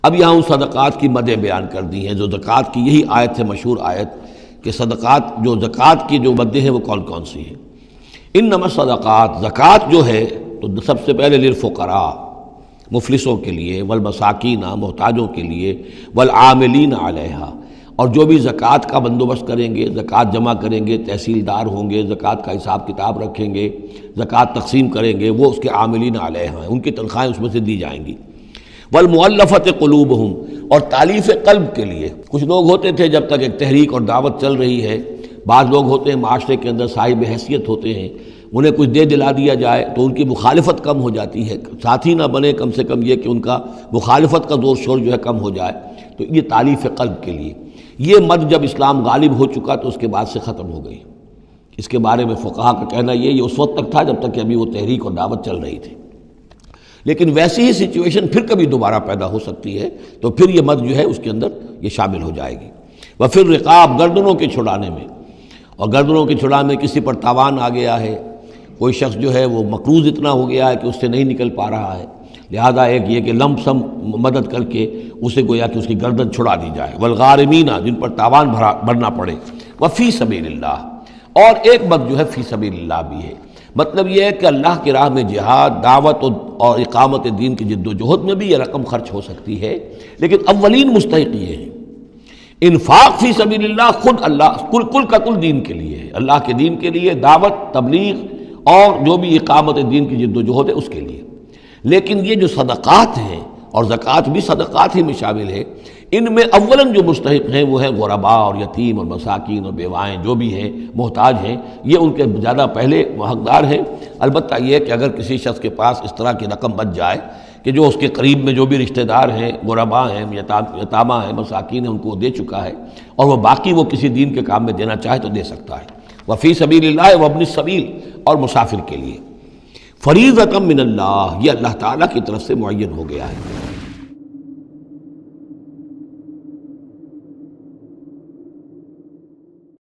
اب یہاں ان صدقات کی مدیں بیان کر دی ہیں جو زکوٰۃ کی، یہی آیت ہے مشہور آیت کہ صدقات جو زکوٰۃ کی جو مدیں ہیں وہ کون کون سی ہیں۔ انما الصدقات، زکوٰۃ جو ہے تو سب سے پہلے للفقراء، مفلسوں کے لیے، والمساکین، محتاجوں کے لیے، والعاملین علیہا، اور جو بھی زکوٰۃ کا بندوبست کریں گے، زکوٰۃ جمع کریں گے، تحصیلدار ہوں گے، زکوٰۃ کا حساب کتاب رکھیں گے، زکوٰۃ تقسیم کریں گے، وہ اس کے عاملین علیہا ہیں، ان کی تنخواہیں اس میں سے دی جائیں گی۔ والمؤلفۃ قلوبہم، اور تالیف قلب کے لیے، کچھ لوگ ہوتے تھے جب تک ایک تحریک اور دعوت چل رہی ہے، بعض لوگ ہوتے ہیں معاشرے کے اندر صاحب حیثیت ہوتے ہیں، انہیں کچھ دے دلا دیا جائے تو ان کی مخالفت کم ہو جاتی ہے، ساتھی نہ بنے، کم سے کم یہ کہ ان کا مخالفت کا زور شور جو ہے کم ہو جائے، تو یہ تالیف قلب کے لیے۔ یہ مد جب اسلام غالب ہو چکا تو اس کے بعد سے ختم ہو گئی۔ اس کے بارے میں فقہا کا کہنا یہ اس وقت تک تھا جب تک کہ ابھی وہ تحریک اور دعوت چل رہی تھی، لیکن ویسی ہی سچویشن پھر کبھی دوبارہ پیدا ہو سکتی ہے تو پھر یہ مد جو ہے اس کے اندر یہ شامل ہو جائے گی۔ وفر رقاب، گردنوں کے چھڑانے میں، اور گردنوں کے چھڑانے میں کسی پر تاوان آ گیا ہے، کوئی شخص جو ہے وہ مقروض اتنا ہو گیا ہے کہ اس سے نہیں نکل پا رہا ہے، لہذا ایک یہ کہ لم سم مدد کر کے اسے گویا کہ اس کی گردن چھڑا دی جائے۔ والغارمین، جن پر تاوان بھرنا پڑے۔ وفی سبیل اللہ، اور ایک مد جو ہے فی سبیل اللہ بھی ہے، مطلب یہ ہے کہ اللہ کی راہ میں جہاد، دعوت اور اقامت دین کی جد و جہد میں بھی یہ رقم خرچ ہو سکتی ہے، لیکن اولین مستحق یہ ہے۔ انفاق فی سبیل اللہ خود اللہ کل کا کل دین کے لیے ہے، اللہ کے دین کے لیے، دعوت، تبلیغ اور جو بھی اقامت دین کی جد و جہد ہے اس کے لیے۔ لیکن یہ جو صدقات ہیں، اور زکوٰۃ بھی صدقات ہی میں شامل ہے، ان میں اولاً جو مستحق ہیں وہ ہیں غرباء اور یتیم اور مساکین اور بیوائیں، جو بھی ہیں محتاج ہیں، یہ ان کے زیادہ پہلے حقدار ہیں۔ البتہ یہ ہے کہ اگر کسی شخص کے پاس اس طرح کی رقم بچ جائے کہ جو اس کے قریب میں جو بھی رشتہ دار ہیں، غرباء ہیں، یتامہ ہیں، مساکین ہیں، ان کو دے چکا ہے، اور وہ باقی وہ کسی دین کے کام میں دینا چاہے تو دے سکتا ہے۔ وفی سبیل اللہ وابن السبیل، اور مسافر کے لیے۔ فریضۃ من اللہ، یہ اللہ تعالیٰ کی طرف سے معین ہو گیا ہے۔